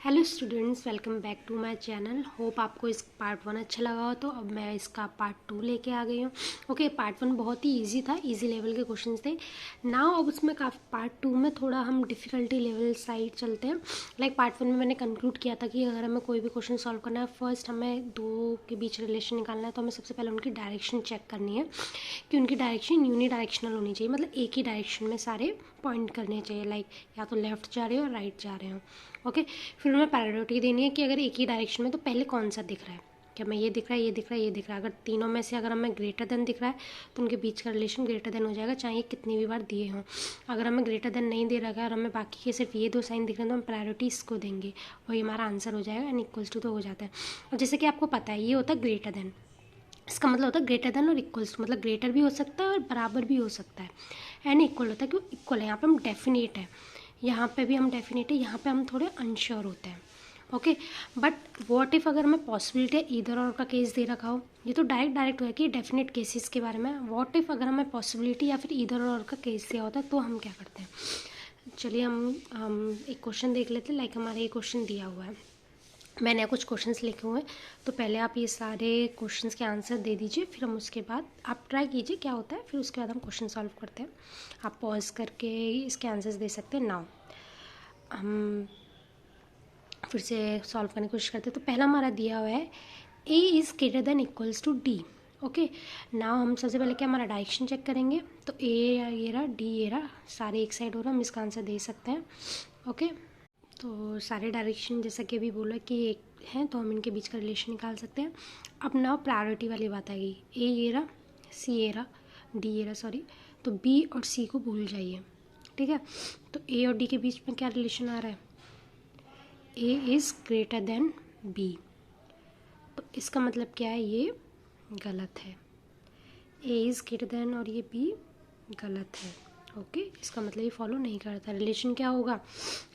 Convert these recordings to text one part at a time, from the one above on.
Hello students, welcome back to my channel. Hope आपको इस part 1 अच्छा लगा हो। तो अब मैं इसका पार्ट 2 लेके आ गई हूँ। ओके, पार्ट 1 बहुत ही इजी था, इजी लेवल के क्वेश्चंस थे। नाउ अब उसमें काफ़ी पार्ट 2 में थोड़ा हम डिफ़िकल्टी लेवल साइड चलते हैं। लाइक पार्ट 1 में मैंने कंक्लूड किया था कि अगर हमें कोई भी क्वेश्चन सॉल्व करना है, फर्स्ट हमें दो के बीच रिलेशन निकालना है, तो हमें सबसे पहले उनकी डायरेक्शन चेक करनी है कि उनकी डायरेक्शन यूनिडायरेक्शनल होनी चाहिए, मतलब एक ही डायरेक्शन में सारे पॉइंट करने चाहिए। लाइक या तो लेफ्ट जा रहे हो राइट जा रहे हो। ओके, फिर हमें प्रायोरिटी देनी है कि अगर एक ही डायरेक्शन में तो पहले कौन सा दिख रहा है, क्या हमें ये दिख रहा है, ये दिख रहा है, ये दिख रहा है। अगर तीनों में से अगर हमें ग्रेटर देन दिख रहा है तो उनके बीच का रिलेशन ग्रेटर देन हो जाएगा, चाहे कितनी भी बार दिए हों। अगर हमें ग्रेटर देन नहीं दे रखा है और हमें बाकी के सिर्फ ये दो साइन दिख रहे हैं तो हम प्रायोरिटी इसको देंगे, वही हमारा आंसर हो जाएगा। एंड इक्वल्स टू तो हो जाता है। और जैसे कि आपको पता है ये होता है ग्रेटर देन, इसका मतलब होता है ग्रेटर देन और इक्वल्स टू, मतलब ग्रेटर भी हो सकता है और बराबर भी हो सकता है। एंड इक्वल होता है क्यों इक्वल है, यहाँ पे हम डेफिनेट है, यहाँ पे भी हम डेफिनेट है, यहाँ पे हम थोड़े अनश्योर होते हैं। ओके, बट व्हाट इफ़ अगर हमें पॉसिबिलिटी है इधर और का केस दे रखा हो, ये तो डायरेक्ट हो कि डेफिनेट केसेस के बारे में। व्हाट इफ़ अगर हमें पॉसिबिलिटी या फिर इधर और का केस दिया होता है तो हम क्या करते हैं। चलिए हम एक क्वेश्चन देख लेते हैं। लाइक हमारा ये क्वेश्चन दिया हुआ है, मैंने कुछ क्वेश्चंस लिखे हुए हैं, तो पहले आप ये सारे क्वेश्चंस के आंसर दे दीजिए, फिर हम उसके बाद आप ट्राई कीजिए क्या होता है, फिर उसके बाद हम क्वेश्चन सॉल्व करते हैं। आप पॉज करके इसके आंसर्स दे सकते हैं। नाउ हम फिर से सॉल्व करने की कोशिश करते हैं। तो पहला हमारा दिया हुआ है A is greater than equals to D. Okay, now हम सबसे पहले क्या हमारा डायरेक्शन चेक करेंगे। तो ए ये रहा, डी ये रहा, सारे एक साइड हो रहा, हम इसका आंसर दे सकते हैं। ओके, तो सारे डायरेक्शन जैसा कि अभी बोला कि एक हैं तो हम इनके बीच का रिलेशन निकाल सकते हैं। अब नाउ प्रायोरिटी वाली बात आ गई। ए ये रहा, सी ये रहा, डी ये रहा, सॉरी। तो बी और सी को भूल जाइए, ठीक है। तो ए और डी के बीच में क्या रिलेशन आ रहा है, A is greater than B. तो इसका मतलब क्या है, ये गलत है। ए इज़ ग्रेटर देन और ये बी गलत है। ओके, इसका मतलब ये फॉलो नहीं करता। रिलेशन क्या होगा,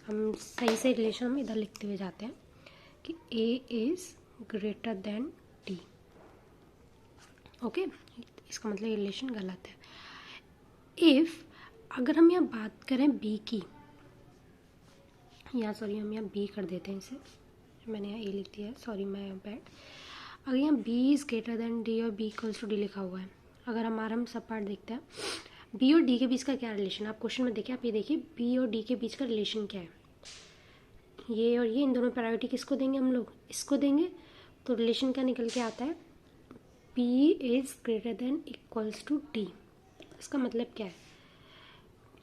हम सही से रिलेशन हम इधर लिखते हुए जाते हैं कि ए is greater than D. Okay, इसका मतलब ये रिलेशन गलत है। इफ़ अगर हम यहाँ बात करें बी की, यहाँ सॉरी हम यहाँ बी कर देते हैं इसे, मैंने यहाँ ए लिख दिया है, सॉरी मैं बैड। अगर यहाँ B is greater than D और बी इक्वल्स टू डी लिखा हुआ है, अगर हमारा हम सब पार्ट देखते हैं, बी और डी के बीच का क्या रिलेशन, आप क्वेश्चन में देखिए, आप ये देखिए बी और डी के बीच का रिलेशन क्या है, ये और ये, इन दोनों प्रायोरिटी किसको देंगे, हम लोग इसको देंगे। तो रिलेशन क्या निकल के आता है, B is greater than equals to D. इसका मतलब क्या है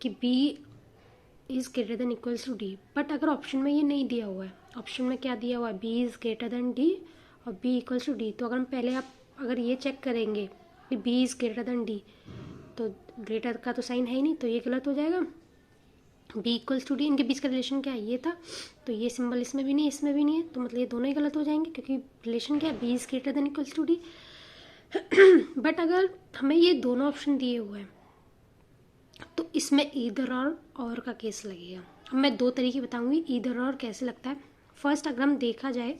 कि B is greater than equals to D. But अगर ऑप्शन में ये नहीं दिया हुआ है, ऑप्शन में क्या दिया हुआ है, B is greater than D और बी इक्वल्स टू डी। तो अगर हम पहले आप अगर ये चेक करेंगे कि B is greater than D, तो ग्रेटर का तो साइन है ही नहीं, तो ये गलत हो जाएगा। बी इक्वल्स टू डी, इनके बीच का रिलेशन क्या है, ये था, तो ये सिंबल इसमें भी नहीं इसमें भी नहीं है, तो मतलब ये दोनों ही गलत हो जाएंगे क्योंकि रिलेशन क्या है, B is greater than equals to D. But अगर हमें ये दोनों ऑप्शन दिए हुए हैं तो इसमें ईदर और का केस लगेगा। अब मैं दो तरीके बताऊंगी ईदर और कैसे लगता है। फर्स्ट अगर हम देखा जाए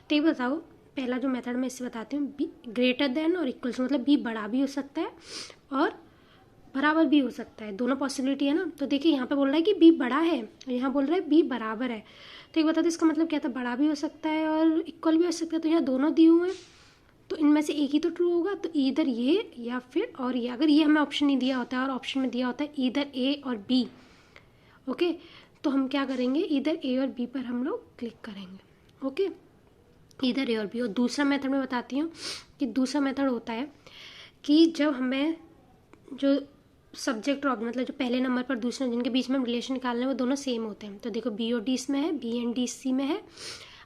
तो ये बताओ, पहला जो मेथड मैं इससे बताती हूँ, बी ग्रेटर देन और इक्वल्स, मतलब बी बड़ा भी हो सकता है और बराबर भी हो सकता है, दोनों पॉसिबिलिटी है ना। तो देखिए यहाँ पे बोल रहा है कि बी बड़ा है और यहाँ बोल रहा है बी बराबर है। तो एक बता दो इसका मतलब क्या था, बड़ा भी हो सकता है और इक्वल भी हो सकता है। तो यहाँ दोनों दिए हुए हैं तो इनमें से एक ही तो ट्रू होगा, तो इधर ये या फिर और ये। अगर ये हमें ऑप्शन नहीं दिया होता है और ऑप्शन में दिया होता है इधर ए और बी, ओके, तो हम क्या करेंगे, इधर ए और बी पर हम लोग क्लिक करेंगे। ओके, इधर ए और बी। और दूसरा मेथड मैं बताती हूँ कि दूसरा मेथड होता है कि जब हमें जो सब्जेक्ट और मतलब जो पहले नंबर पर दूसरे जिनके बीच में हम रिलेशन निकालने हैं वो दोनों सेम होते हैं। तो देखो बी और डी इसमें है, बी एंड डी सी में है।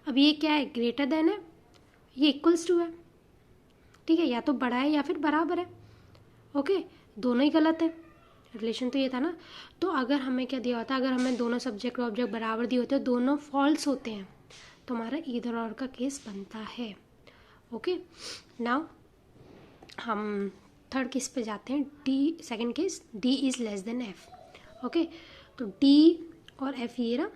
अब ये क्या है, ग्रेटर देन है, ये इक्वल्स टू है, ठीक है, या तो बड़ा है या फिर बराबर है। ओके, दोनों ही गलत है, रिलेशन तो ये था ना। तो अगर हमें क्या दिया होता है, अगर हमें दोनों सब्जेक्ट और ऑब्जेक्ट बराबर दिए होते हैं, दोनों फॉल्स होते हैं, तो हमारा इधर और का केस बनता है। ओके, नाउ हम थर्ड केस पे जाते हैं, D second case, D is less than F. Okay, तो डी और एफ ये रहा,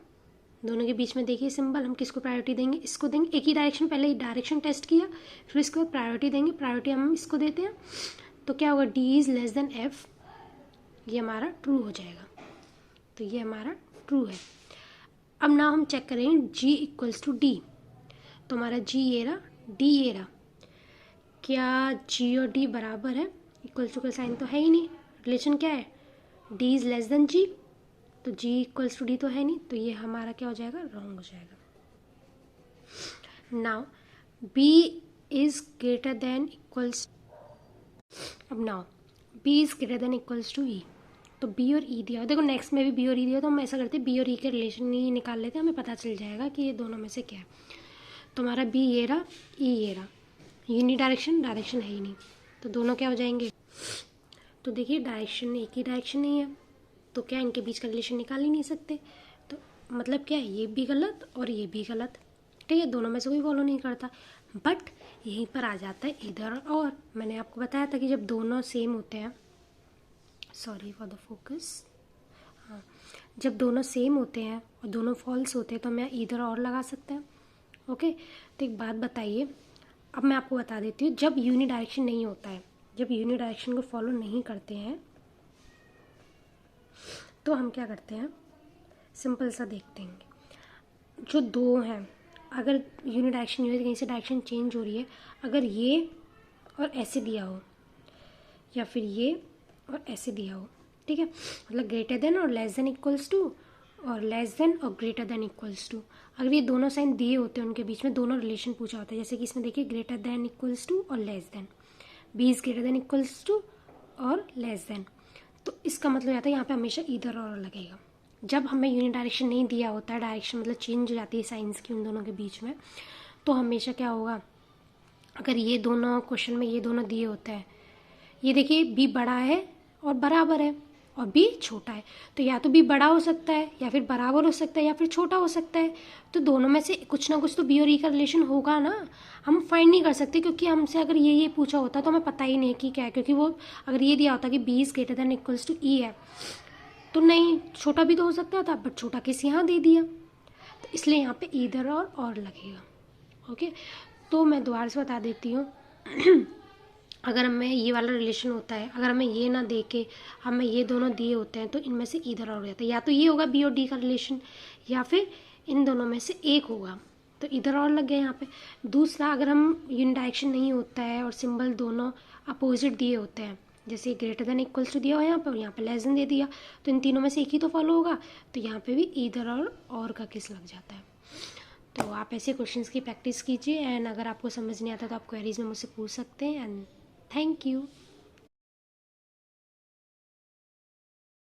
दोनों के बीच में देखिए सिंबल, हम किसको प्रायोरिटी देंगे, इसको देंगे। एक ही डायरेक्शन, पहले ही डायरेक्शन टेस्ट किया, फिर इसके बाद प्रायोरिटी देंगे, प्रायोरिटी हम इसको देते हैं। तो क्या होगा, D is less than F, ये हमारा ट्रू हो जाएगा। तो ये हमारा ट्रू है। अब ना हम चेक करेंगे G इक्वल्स टू D, तो हमारा G ये रहा, D ये रहा, क्या G और D बराबर है? इक्वल्स टू का साइन तो है ही नहीं, रिलेशन क्या है, D is less than G, तो G इक्वल्स टू D तो है नहीं, तो ये हमारा क्या हो जाएगा, रॉन्ग हो जाएगा। Now B is greater than equals, अब now B is greater than equals to E, तो B और E दिया, देखो नेक्स्ट में भी B और E दिया, तो हम ऐसा करते हैं B और E के रिलेशन ही निकाल लेते हैं, हमें पता चल जाएगा कि ये दोनों में से क्या है। तो हमारा B ये रहा, E ये रहा, यूनि डायरेक्शन है ही नहीं, तो दोनों क्या हो जाएंगे, तो देखिए डायरेक्शन एक ही डायरेक्शन नहीं है, तो क्या इनके बीच का रिलेशन निकाल ही नहीं सकते, तो मतलब क्या है, ये भी गलत और ये भी गलत, ठीक है, दोनों में से कोई फॉलो नहीं करता। बट यहीं पर आ जाता है इधर और, मैंने आपको बताया था कि जब दोनों सेम होते हैं, सॉरी फॉर द फोकस, हाँ, जब दोनों सेम होते हैं और दोनों फॉल्स होते हैं तो मैं इधर और लगा सकते हैं। ओके, तो एक बात बताइए, अब मैं आपको बता देती हूँ, जब यूनि डायरेक्शन नहीं होता है, जब यूनि डायरेक्शन को फॉलो नहीं करते हैं तो हम क्या करते हैं, सिंपल सा देखते हैं, जो दो हैं, अगर यूनि डायरेक्शन नहीं हो, कहीं से डायरेक्शन चेंज हो रही है, अगर ये और ऐसे दिया हो या फिर ये और ऐसे दिया हो, ठीक है, मतलब ग्रेटर देन और लेस देन इक्वल्स टू, और लेस देन और ग्रेटर देन इक्वल्स टू, अगर ये दोनों साइन दिए होते हैं, उनके बीच में दोनों रिलेशन पूछा होता है, जैसे कि इसमें देखिए ग्रेटर देन इक्वल्स टू और less than, B is greater than equals to और लेस देन, तो इसका मतलब आता है यहाँ पे हमेशा इधर और लगेगा। जब हमें यूनिट डायरेक्शन नहीं दिया होता है, डायरेक्शन मतलब चेंज हो जाती है साइंस की उन दोनों के बीच में, तो हमेशा क्या होगा, अगर ये दोनों क्वेश्चन में ये दोनों दिए होते हैं, ये देखिए बी बड़ा है और बराबर है और बी छोटा है, तो या तो बी बड़ा हो सकता है या फिर बराबर हो सकता है या फिर छोटा हो सकता है, तो दोनों में से कुछ ना कुछ तो बी और ई का रिलेशन होगा ना, हम फाइंड नहीं कर सकते, क्योंकि हमसे अगर ये पूछा होता तो हमें पता ही नहीं कि क्या है, क्योंकि वो अगर ये दिया होता कि B is greater than equals to E है, तो नहीं, छोटा भी तो हो सकता था, बट छोटा किस यहाँ दे दिया, तो इसलिए यहाँ पे इधर और लगेगा। ओके, तो मैं दोबारा से बता देती हूँ अगर हमें ये वाला रिलेशन होता है, अगर हमें ये ना दे के हमें ये दोनों दिए होते हैं, तो इनमें से इधर और हो जाता है, या तो ये होगा बी और डी का रिलेशन, या फिर इन दोनों में से एक होगा, तो इधर और लग गया यहाँ पे। दूसरा, अगर हम यूनि डायरेक्शन नहीं होता है और सिंबल दोनों अपोजिट दिए होते हैं, जैसे ग्रेटर देन इक्वल्स टू दिया हो यहाँ पे और यहाँ पे लेस देन दे दिया, तो इन तीनों में से एक ही तो फॉलो होगा, तो यहाँ पे भी इधर और का किस लग जाता है। तो आप ऐसे क्वेश्चंस की प्रैक्टिस कीजिए, एंड अगर आपको समझ नहीं आता तो आप क्वेरीज में मुझसे पूछ सकते हैं, एंड थैंक यू।